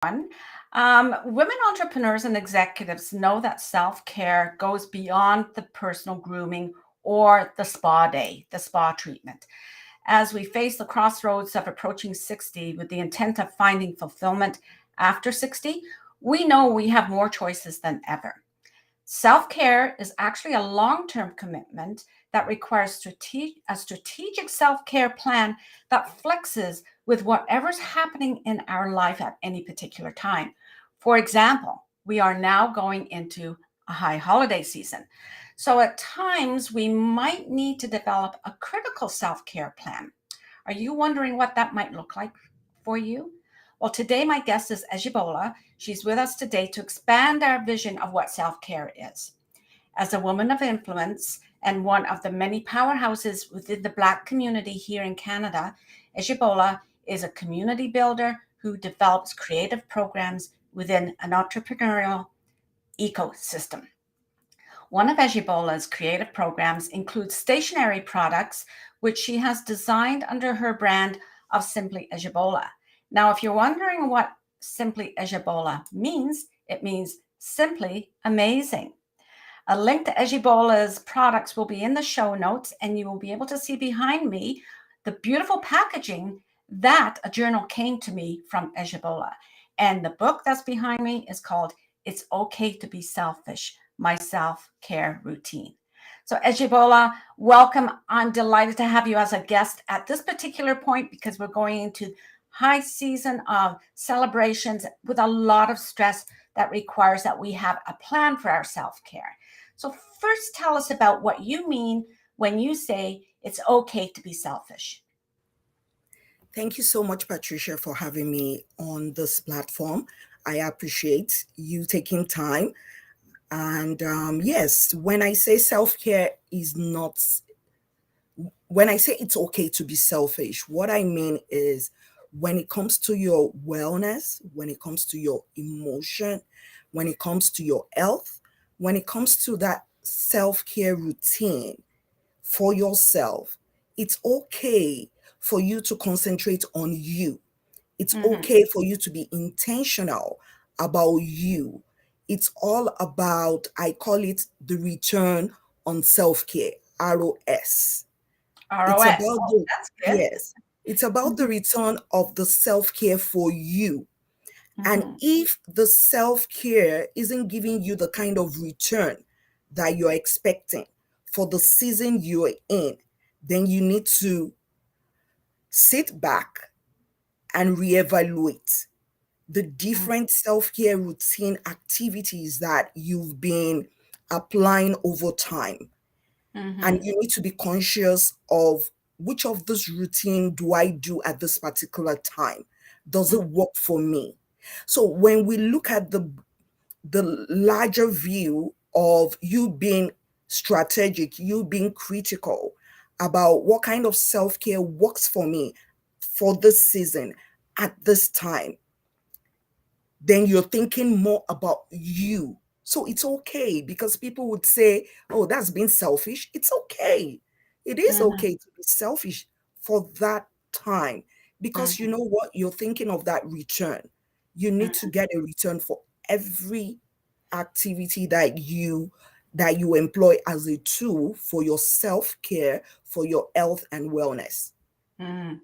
Women entrepreneurs and executives know that self care goes beyond the personal grooming or the spa day, the spa treatment. As we face the crossroads of approaching 60 with the intent of finding fulfillment after 60, we know we have more choices than ever. Self care is actually a long term commitment that requires a strategic self care plan that flexes with whatever's happening in our life at any particular time. For example, we are now going into a high holiday season. So at times we might need to develop a critical self care plan. Are you wondering what that might look like for you? Well, today my guest is Ejibola. She's with us today to expand our vision of what self care is. As a woman of influence and one of the many powerhouses within the Black community here in Canada, Ejibola is a community builder who develops creative programs within an entrepreneurial ecosystem. One of Ejibola's creative programs includes stationery products, which she has designed under her brand of Simply Ejibola. Now, if you're wondering what Simply Ejibola means, it means simply amazing. A link to Ejibola's products will be in the show notes, and you will be able to see behind me the beautiful packaging that a journal came to me from Ejibola. And the book that's behind me is called It's Okay to Be Selfish, My Self-Care Routine. So Ejibola, welcome. I'm delighted to have you as a guest at this particular point because we're going into high season of celebrations with a lot of stress that requires that we have a plan for our self-care. So first tell us about what you mean when you say it's okay to be selfish. Thank you so much, Patricia, for having me on this platform. I appreciate you taking time. And yes, when I say self-care is not, when I say it's okay to be selfish, what I mean is when it comes to your wellness, when it comes to your emotion, when it comes to your health, when it comes to that self-care routine for yourself, it's okay for you to concentrate on you. It's Mm-hmm. okay for you to be intentional about you. It's all about, I call it the return on self care, ROS. It's ROS. about Oh, the, that's good. yes, it's about the return of the self care for you. And Mm-hmm. if the self care isn't giving you the kind of return that you're expecting for the season you're in, then you need to sit back and reevaluate the different self care routine activities that you've been applying over time. And Mm-hmm. you need to be conscious of which of this routine do I do at this particular time? Does it work for me? So when we look at the larger view of you being strategic, you being critical about what kind of self-care works for me for this season at this time, then you're thinking more about you. So it's okay because people would say, oh, that's being selfish. It's okay. It is Mm-hmm. okay to be selfish for that time because you Mm-hmm. know what? You're thinking of that return. You need to get a return for every activity that you employ as a tool for your self-care, for your health and wellness. Mm-hmm.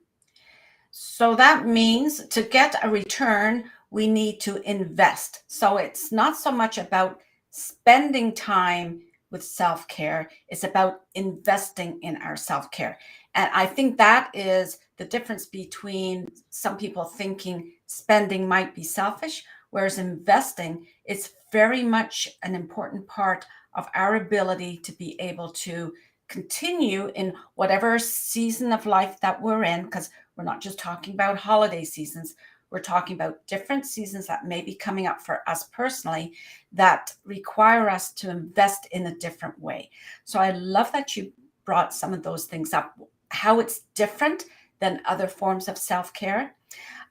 So that means to get a return, we need to invest. So it's not so much about spending time with self care, it's about investing in our self care. And I think that is the difference between some people thinking spending might be selfish, whereas investing is very much an important part of our ability to be able to continue in whatever season of life that we're in, because we're not just talking about holiday seasons. We're talking about different seasons that may be coming up for us personally that require us to invest in a different way. So I love that you brought some of those things up, how it's different than other forms of self care.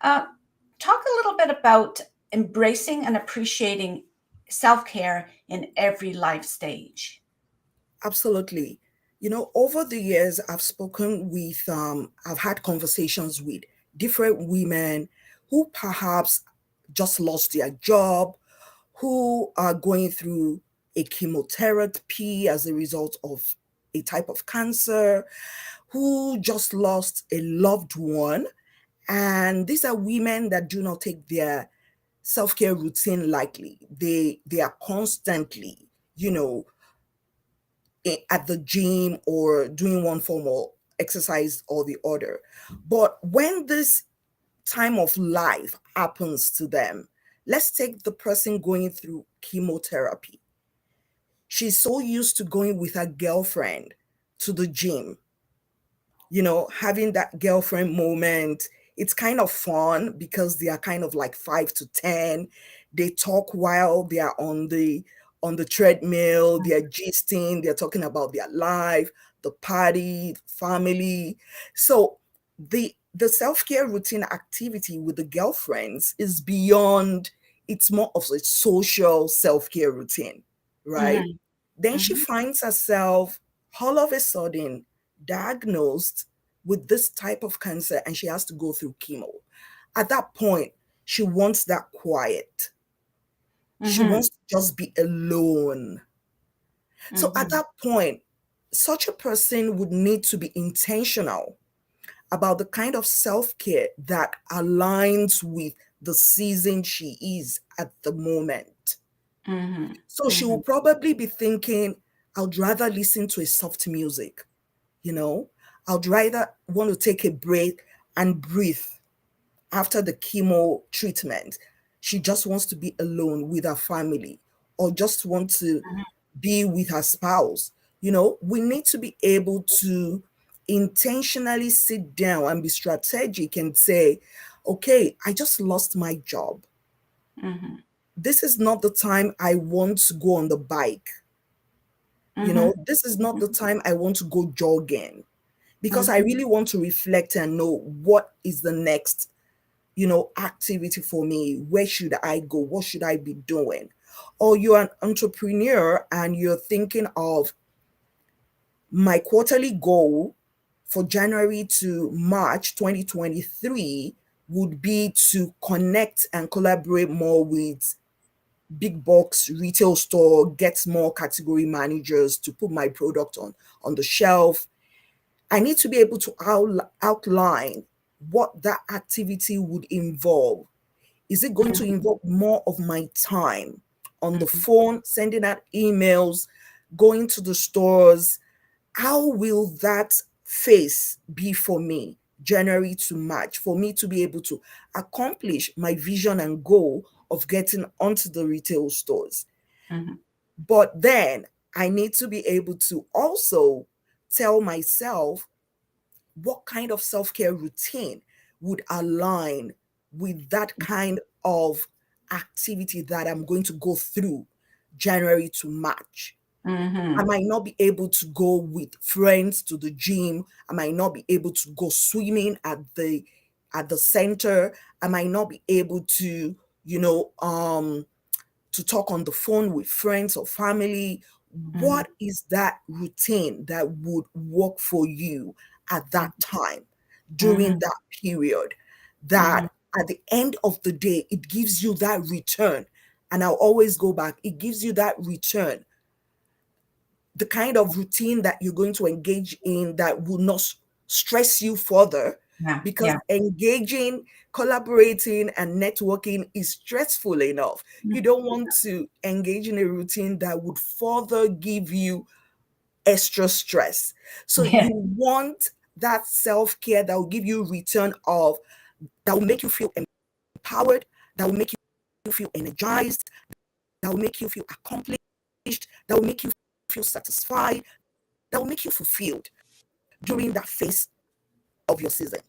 Uh, Talk a little bit about embracing and appreciating self care in every life stage. Absolutely. Over the years, I've had conversations with different women who perhaps just lost their job, who are going through a chemotherapy as a result of a type of cancer, who just lost a loved one. And these are women that do not take their self-care routine lightly. They are constantly, at the gym or doing one form of exercise or the other. But when this time of life happens to them, let's take the person going through chemotherapy. She's so used to going with her girlfriend to the gym, having that girlfriend moment. It's kind of fun because they are kind of like 5 to 10. They talk while they are on the treadmill, they're gisting, they're talking about their life, the party, family. So the self-care routine activity with the girlfriends is beyond, it's more of a social self-care routine, right? Mhm. Then she Mhm. finds herself all of a sudden diagnosed with this type of cancer and she has to go through chemo. At that point, she wants that quiet. She Mhm. wants to just be alone. So at Mhm. that point, such a person would need to be intentional about the kind of self care that aligns with the season she is at the moment. Mhm. So she will Mhm. probably be thinking, I'd rather listen to a soft music, you know, I'd rather want to take a break and breathe after the chemo treatment. She just wants to be alone with her family or just want to Mhm. be with her spouse. We need to be able to intentionally sit down and be strategic and say, okay, I just lost my job. Mhm. This is not the time I want to go on the bike. Mhm. This is not the time I want to go jogging because I Mhm. really want to reflect and know what is the next, activity for me. Where should I go? What should I be doing? Or you're an entrepreneur and you're thinking of, my quarterly goal for January to March 2023 would be to connect and collaborate more with big box retail store, get more category managers to put my product on the shelf. I need to be able to outline what that activity would involve. Is it going to Mhm. involve more of my time on the Mhm. phone, sending out emails, going to the stores? How will that phase be for me, January to March, for me to be able to accomplish my vision and goal of getting onto the retail stores? Mhm. But then I need to be able to also tell myself what kind of self-care routine would align with that kind of activity that I'm going to go through January to March. I Mhm. might not be able to go with friends to the gym. I might not be able to go swimming at the center. I might not be able to, to talk on the phone with friends or family. Mhm. What is that routine that would work for you at that time during Mhm. that period? Mhm. That at the end of the day, it gives you that return. And I'll always go back, it gives you that return, the kind of routine that you're going to engage in that will not stress you further, Yeah. because Yeah. engaging, collaborating, and networking is stressful enough. You Mhm. don't want to engage in a routine that would further give you extra stress. So Yeah. you want that self-care that will give you return of, that will make you feel empowered, that will make you feel energized, that will make you feel accomplished, that will make you feel satisfied, that will make you fulfilled during that phase of your season.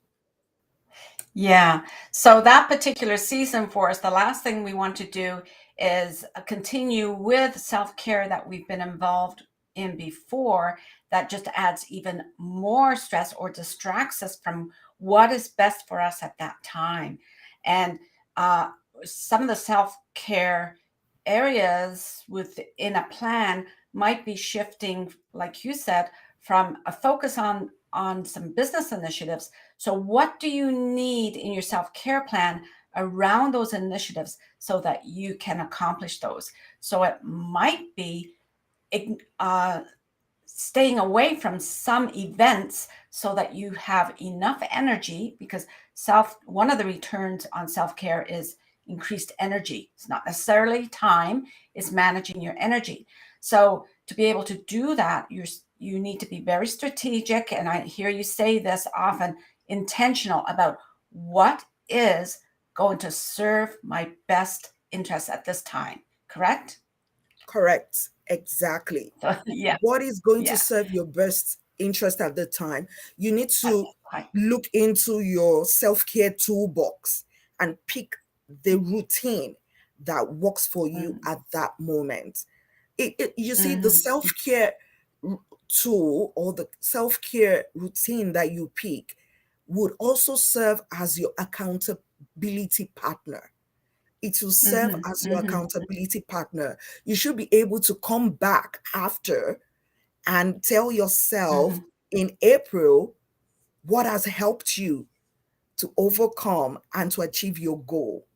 Yeah. So that particular season for us, the last thing we want to do is continue with self-care that we've been involved in before, that just adds even more stress or distracts us from what is best for us at that time. And uh, some of the self-care areas within a plan might be shifting, like you said, from a focus on some business initiatives. So what do you need in your self-care plan around those initiatives so that you can accomplish those. So it might be uh, staying away from some events so that you have enough energy, because one of the returns on self-care is increased energy. It's not necessarily time, it's managing your energy. So to be able to do that, you need to be very strategic, and I hear you say this often, intentional about what is going to serve my best interest at this time. Correct? Correct. Exactly. So, yes, What is going to yes. serve your best interest at the time? You need to Right. look into your self-care toolbox and pick the routine that works for you Mm, at that moment. You see, the mhm, self-care tool or the self-care routine that you pick would also serve as your accountability partner. It will serve mhm, as your mhm, accountability partner. You should be able to come back after and tell yourself mhm, in April what has helped you to overcome and to achieve your goal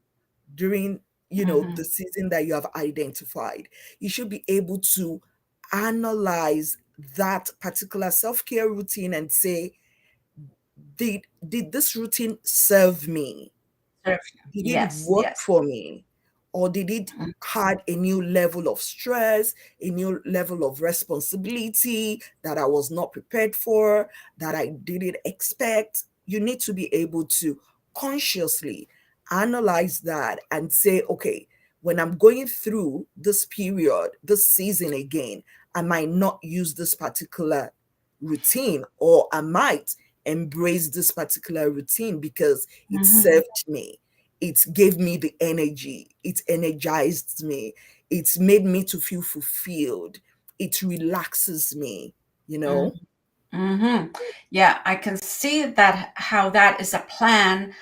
during, the mhm, season that you have identified. You should be able to analyze that particular self-care routine and say, did this routine serve me? serve Did you. it Yes, work yes. for me? Or did it Mm, had a new level of stress, a new level of responsibility that I was not prepared for, that I didn't expect? You need to be able to consciously analyze that and say, okay, when I'm going through this period, this season again, I might not use this particular routine, or I might embrace this particular routine because it mhm, served me. It gave me the energy. It energized me. It's made me to feel fulfilled. It relaxes me, you mm, know? mhm. Yeah, I can see that how that is a plan,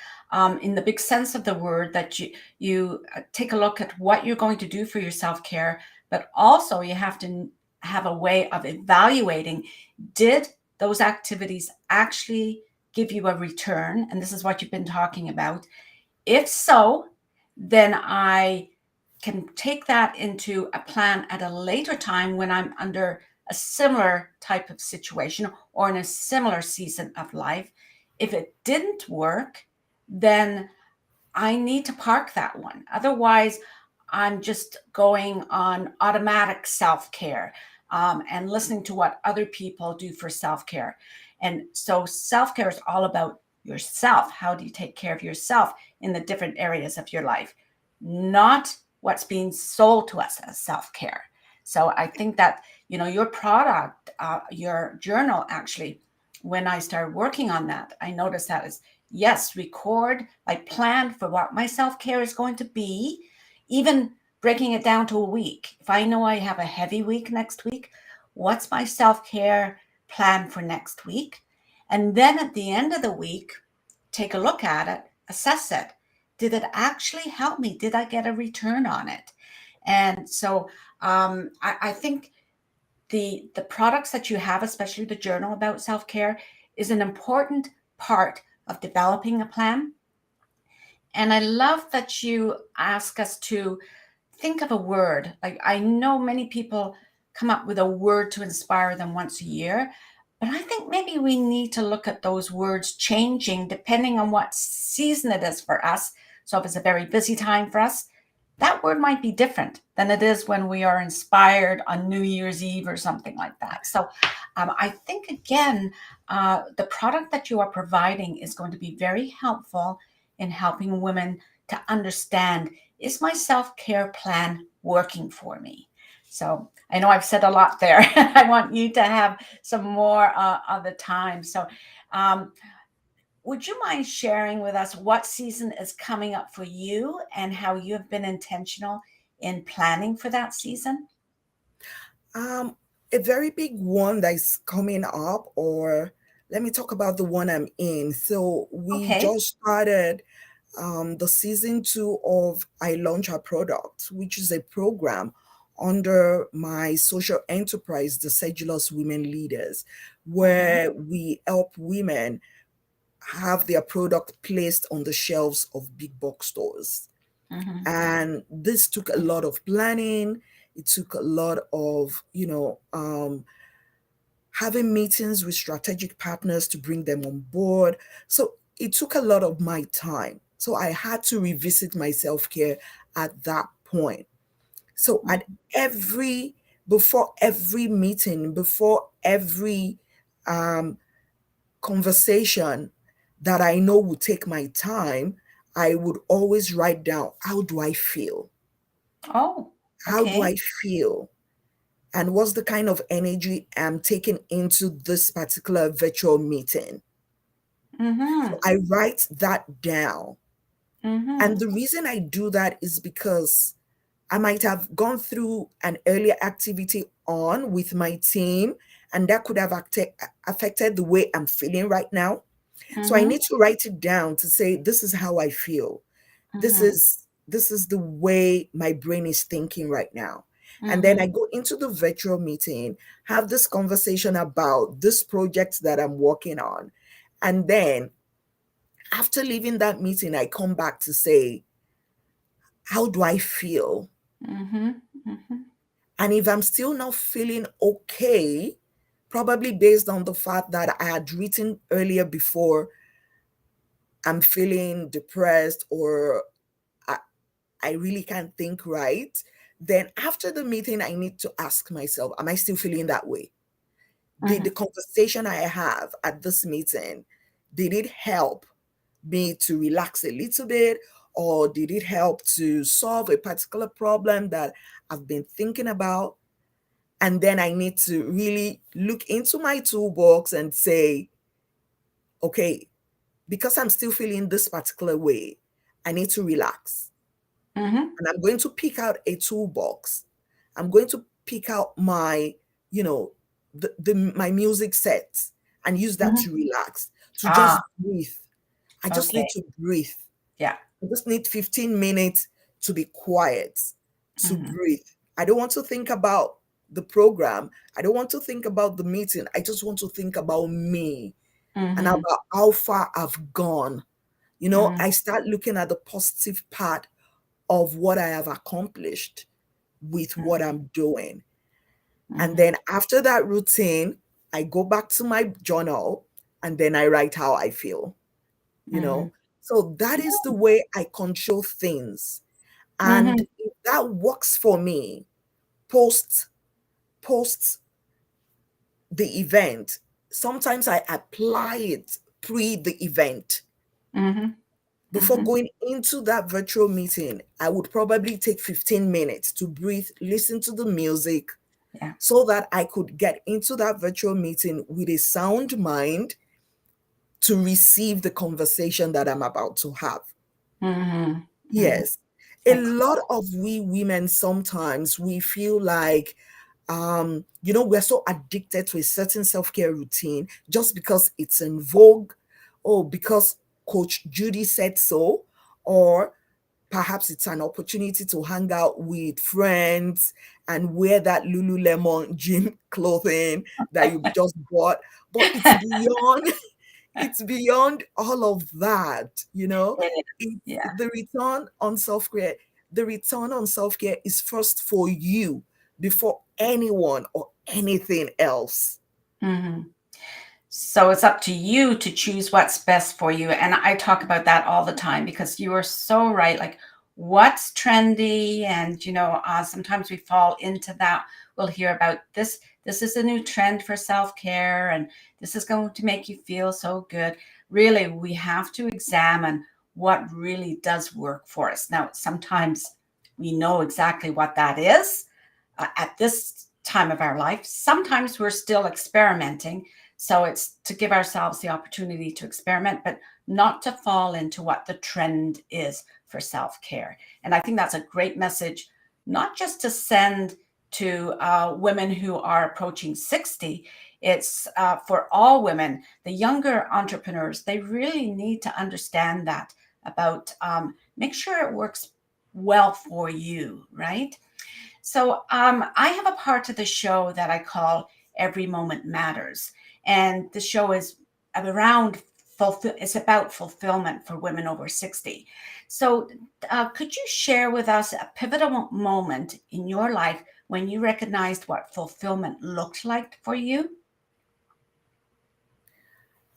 in the big sense of the word, that you take a look at what you're going to do for your self-care, but also you have to have a way of evaluating, did those activities actually give you a return? And this is what you've been talking about. If so, then I can take that into a plan at a later time when I'm under a similar type of situation or in a similar season of life. If it didn't work, then I need to park that one. Otherwise, I'm just going on automatic self care, and listening to what other people do for self care. And so, self care is all about yourself. How do you take care of yourself in the different areas of your life, not what's being sold to us as self care? So, I think that, your product, your journal, actually, when I started working on that, I noticed that is, yes, record, like plan for what my self care is going to be, even breaking it down to a week. If I know I have a heavy week next week, what's my self care plan for next week? And then at the end of the week, take a look at it, assess it. Did it actually help me? Did I get a return on it? And so I think the products that you have, especially the journal about self-care, is an important part of developing a plan. And I love that you ask us to think of a word. Like, I know many people come up with a word to inspire them once a year, but I think maybe we need to look at those words changing depending on what season it is for us. So if it's a very busy time for us, that word might be different than it is when we are inspired on New Year's Eve or something like that. So I think, again, the product that you are providing is going to be very helpful in helping women to understand, is my self-care plan working for me? So I know I've said a lot there. I want you to have some more of the time. So um, would you mind sharing with us what season is coming up for you and how you have been intentional in planning for that season? Um, a very big one that is coming up, or let me talk about the one I'm in. So we Okay. just started the season two of I Launch Our Product, which is a program under my social enterprise, the Sedulous Women Leaders, Mm-hmm. where we help women have their product placed on the shelves of big box stores. Mm-hmm. And this took a lot of planning. It took a lot of, having meetings with strategic partners to bring them on board. So it took a lot of my time. So I had to revisit my self care at that point. So at every, before every meeting, before every um, conversation that I know would take my time, I would always write down, how do I feel? Oh, How do okay. I feel? And what's the kind of energy I'm taking into this particular virtual meeting? So Mm-hmm. I write that down. And Mm-hmm. the reason I do that is because I might have gone through an earlier activity on with my team, and that could have affected the way I'm feeling right now. So I Mm-hmm. need to write it down to say, this is how I feel. Mm-hmm. This is the way my brain is thinking right now. And then Mm-hmm. I go into the virtual meeting, have this conversation about this project that I'm working on. And then after leaving that meeting, I come back to say, how do I feel? Mm-hmm. Mm-hmm. And if I'm still not feeling okay, probably based on the fact that I had written earlier before, I'm feeling depressed, or I, I really can't think right, then after the meeting, I need to ask myself, am I still feeling that way? Did the Mm-hmm. conversation I have at this meeting, did it help me to relax a little bit? Or did it help to solve a particular problem that I've been thinking about? And then I need to really look into my toolbox and say, okay, because I'm still feeling this particular way, I need to relax. Mm-hmm. And I'm going to pick out a toolbox. I'm going to pick out my, you know, my music set and use that Mm-hmm. to relax, to Ah, just breathe. I just okay. need to breathe. Yeah. I just need 15 minutes to be quiet, to Mm-hmm. breathe. I don't want to think about the program. I don't want to think about the meeting. I just want to think about me and Mm-hmm. about how far I've gone. Mm-hmm. I start looking at the positive part of what I have accomplished with what I'm doing. And Mm-hmm. then after that routine, I go back to my journal and then I write how I feel, you Mm-hmm. know. So that is the way I control things. And Mm-hmm. if that works for me, post post the event, sometimes I apply it pre the event. Mm-hmm. Before Mm-hmm. going into that virtual meeting, I would probably take 15 minutes to breathe, listen to the music, Yeah. so that I could get into that virtual meeting with a sound mind to receive the conversation that I'm about to have. Mm-hmm. Mm-hmm. Yes. A lot Excellent. of we women, sometimes we feel like, we're so addicted to a certain self-care routine just because it's in vogue, or because Coach Judy said so, or perhaps it's an opportunity to hang out with friends and wear that Lululemon gym clothing that you just bought. But it's beyond, it's beyond all of that, It is. It's Yeah. the return on self-care. The return on self-care is first for you before anyone or anything else. Mm-hmm. So it's up to you to choose what's best for you. And I talk about that all the time because you are so right. Like, what's trendy? And, sometimes we fall into that. We'll hear about this. This is a new trend for self care, and this is going to make you feel so good. Really, we have to examine what really does work for us. Now, sometimes we know exactly what that is at this time of our life. Sometimes we're still experimenting, so it's to give ourselves the opportunity to experiment, but not to fall into what the trend is for self care. And I think that's a great message, not just to send to women who are approaching 60. It's for all women, the younger entrepreneurs, they really need to understand that about make sure it works well for you, right? So I have a part of the show that I call Every Moment Matters. And the show is around it's about fulfillment for women over 60. So, could you share with us a pivotal moment in your life when you recognized what fulfillment looked like for you?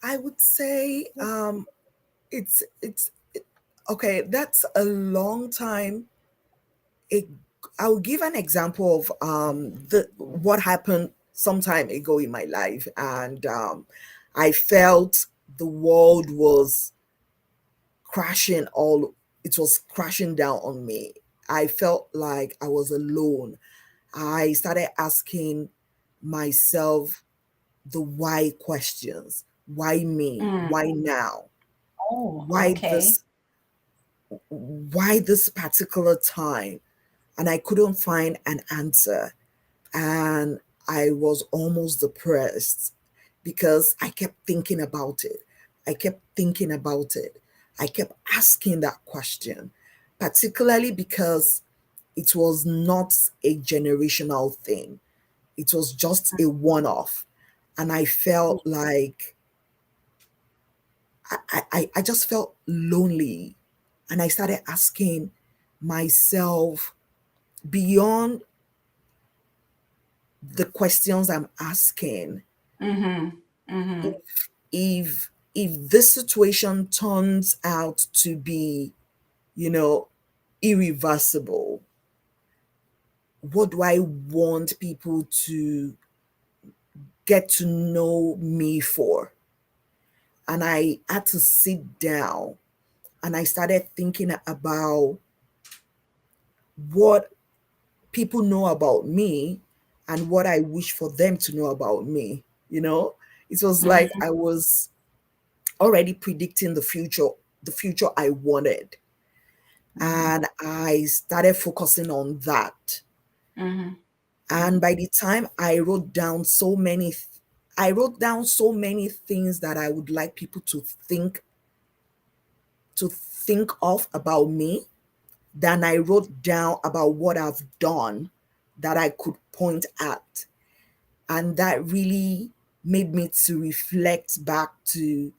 I would say it's okay. That's a long time. It, I'll give an example of the what happened some time ago in my life, and I felt the world was crashing all. It was crashing down on me. I felt like I was alone. I started asking myself the why questions. Why me? Mm. Why now? Oh, Why okay. this why this particular time? And I couldn't find an answer. And I was almost depressed because I kept thinking about it. I kept thinking about it. I kept asking that question, particularly because it was not a generational thing. It was just a one off. And I felt like I just felt lonely. And I started asking myself beyond the questions I'm asking, Mm-hmm. Mm-hmm. if this situation turns out to be, you know, irreversible, what do I want people to get to know me for? And I had to sit down and I started thinking about what people know about me and what I wish for them to know about me. You know, it was like Mm-hmm. I was already predicting the future I wanted. Mm-hmm. And I started focusing on that. Mm-hmm. And by the time I wrote down so many things that I would like people to think of about me. Then I wrote down about what I've done that I could point at. And that really made me to reflect back to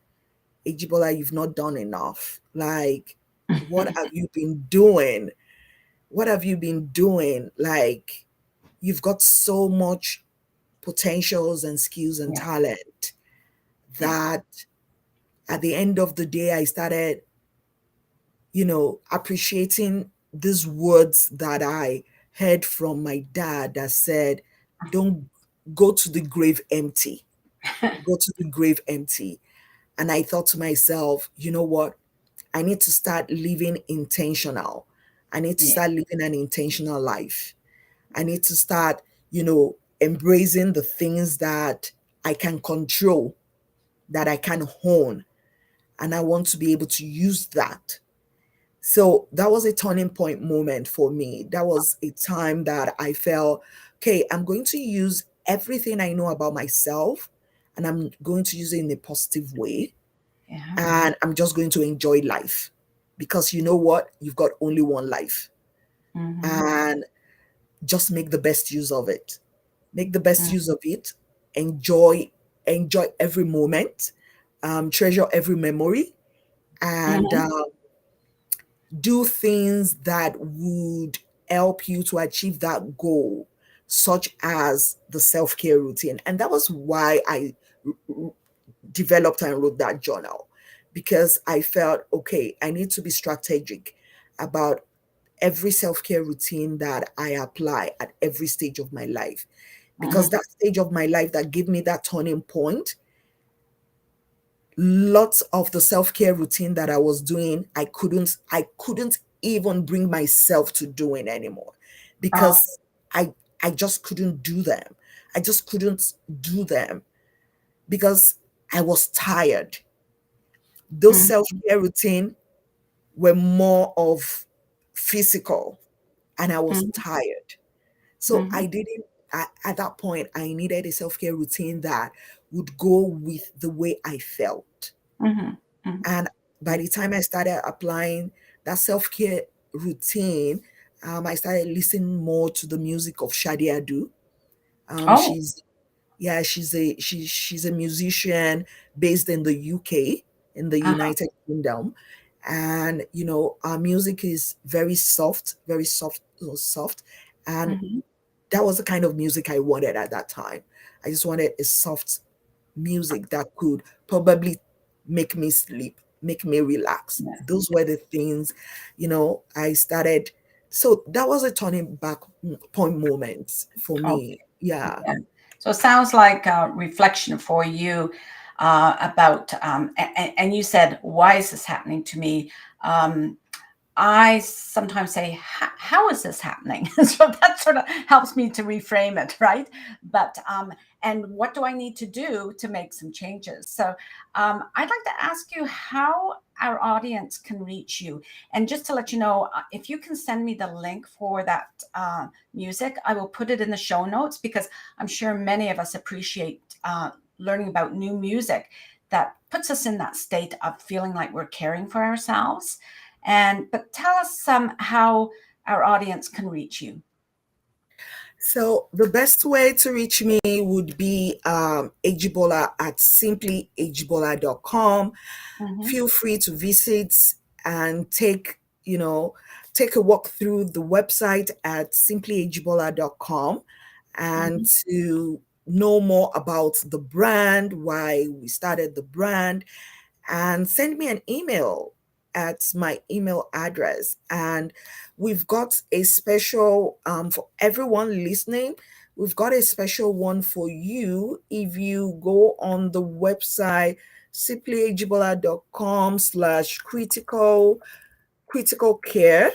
Ejibola, you've not done enough. Like, what have you been doing? What have you been doing? Like, you've got so much potentials and skills and Yeah. talent Yeah. that at the end of the day, I started, appreciating these words that I heard from my dad that said, don't go to the grave empty. Go to the grave empty. And I thought to myself, you know what? I need to start living intentional. I need to Yeah. start living an intentional life. I need to start, embracing the things that I can control, that I can hone. And I want to be able to use that. So that was a turning point moment for me. That was a time that I felt, okay, I'm going to use everything I know about myself and I'm going to use it in a positive way. Yeah. And I'm just going to enjoy life because you know what? You've got only one life. Mm-hmm. And just make the best use of it. Make the best Mm-hmm. use of it. Enjoy every moment. Treasure every memory, and Mm-hmm. do things that would help you to achieve that goal, such as the self care routine. And that was why I developed and wrote that journal, because I felt, okay, I need to be strategic about every self care routine that I apply at every stage of my life. Because Mm-hmm. that stage of my life that gave me that turning point, lots of the self care routine that I was doing, I couldn't even bring myself to doing anymore Oh. because I I just couldn't do them. I just couldn't do them because I was tired. Those self Mm-hmm. care routine were more of physical, and I was tired. So Mm-hmm. I didn't, at that point, I needed a self care routine that would go with the way I felt. Mm-hmm. Mm-hmm. And by the time I started applying that self care routine, I started listening more to the music of Shadi Adu. Oh. She's, yeah, she's a musician based in the UK. in the Uh-huh. United Kingdom. And our music is very soft, very soft, soft. And Hmm. that was the kind of music I wanted at that time. I just wanted a soft music that could probably make me sleep, make me relax. Yes. Those were the things, I started. So that was a turning back point moment for me. Okay. Yeah. Yeah. So it sounds like a reflection for you about, and you said, why is this happening to me? Um, I sometimes say, how is this happening? So that sort of helps me to reframe it, right? But, and what do I need to do to make some changes? So I'd like to ask you how our audience can reach you. And just to let you know, if you can send me the link for that music, I will put it in the show notes because I'm sure many of us appreciate learning about new music that puts us in that state of feeling like we're caring for ourselves. And but tell us how our audience can reach you. So the best way to reach me would be Ejibola at simplyejibola.com. Hmm. Feel free to visit and take a walk through the website at simplyejibola.com and Hmm. to know more about the brand, why we started the brand, and send me an email at my email address. And we've got a special for everyone listening. We've got a special one for you if you go on the website simplyagibala.com/critical care.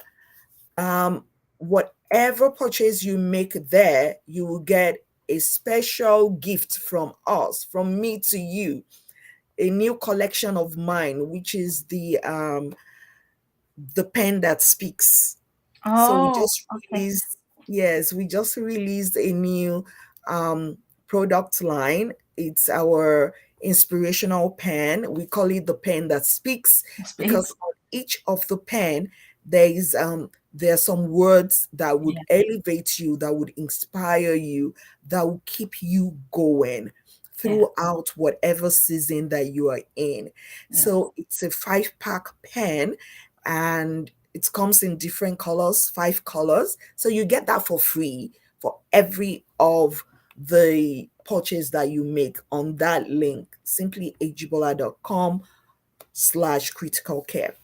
Whatever purchase you make there, you will get a special gift from us, from me to you, a new collection of mine, which is the pen that speaks. So we Oh, just okay. released, yes, we just released a new um, product line. It's our inspirational pen. We call it the pen that speaks because Speaks. on each of the pen there are some words that would Yeah. elevate you, that would inspire you, that will keep you going Yeah. throughout whatever season that you are in. Yes. So it's a 5-pack pen, and it comes in different colors, 5 colors. So you get that for free for every of the purchase that you make on that link, simply ajibola.com/critical care.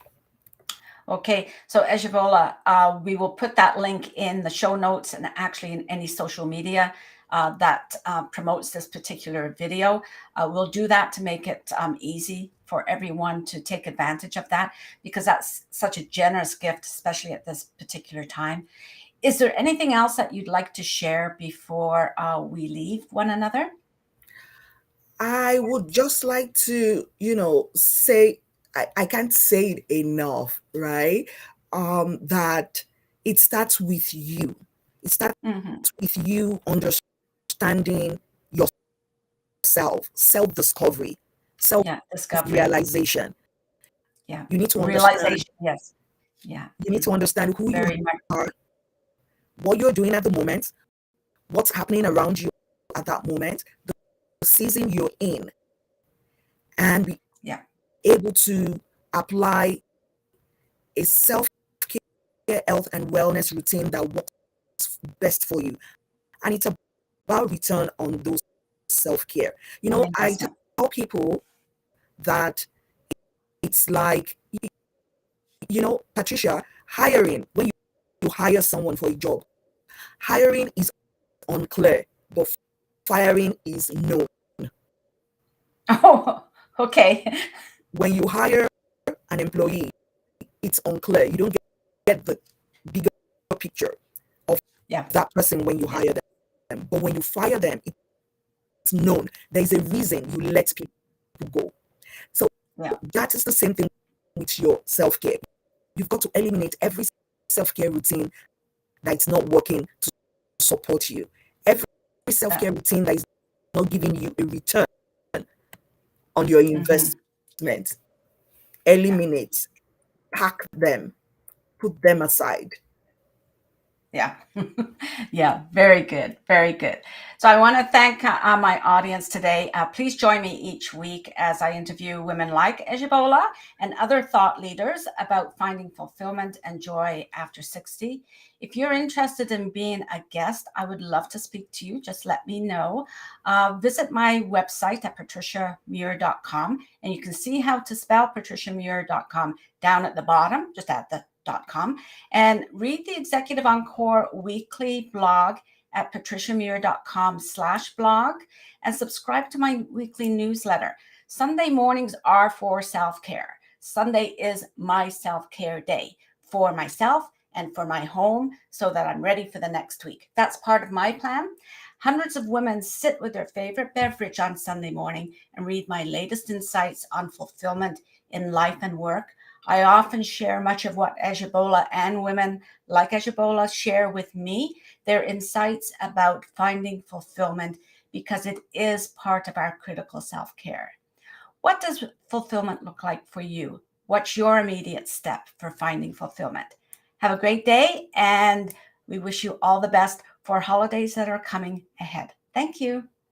Okay. So Ejibola, we will put that link in the show notes and actually in any social media that promotes this particular video. We'll do that to make it easy for everyone to take advantage of that because that's such a generous gift, especially at this particular time. Is there anything else that you'd like to share before we leave one another? I would just like to, say, I can't say it enough, right? That it starts with you. It starts Hmm. with you understanding yourself, self discovery, self Yeah, discovery. realization. Yeah, You need to understand, realization. Yes. Yeah, you need to understand who you very much. are, what you're doing at the moment, what's happening around you at that moment, the season you're in, and be Yeah, able to apply a self care, health, and wellness routine that works best for you. And it's about return on those self care. on I investment. tell people that it's like, Patricia, hiring, when you hire someone for a job, hiring is unclear, but firing is known. Oh, okay. When you hire an employee, it's unclear. You don't get the bigger picture of Yeah, that person when you yeah, hire them. But when you fire them, it's known. There's a reason you let people go. So yeah. that is the same thing with your self care. You've got to eliminate every self care routine that's not working to support you. Every self Uh, care routine that is not giving you a return on your mhm. investment, Yeah. eliminate, pack them, put them aside. Yeah. Yeah, very good. Very good. So I want to thank my audience today. Please join me each week as I interview women like Ejibola and other thought leaders about finding fulfillment and joy after 60. If you're interested in being a guest, I would love to speak to you. Just let me know. Visit my website at patriciamuir.com, and you can see how to spell patriciamuir.com down at the bottom, just at the .com, and read the Executive Encore weekly blog at patriciamuir.com/blog, and subscribe to my weekly newsletter. Sunday mornings are for self-care. Sunday is my self-care day for myself and for my home so that I'm ready for the next week. That's part of my plan. Hundreds of women sit with their favorite beverage on Sunday morning and read my latest insights on fulfillment in life and work. I often share much of what Ejibola and women like Ejibola share with me, their insights about finding fulfillment, because it is part of our critical self-care. What does fulfillment look like for you? What's your immediate step for finding fulfillment? Have a great day, and we wish you all the best for holidays that are coming ahead. Thank you.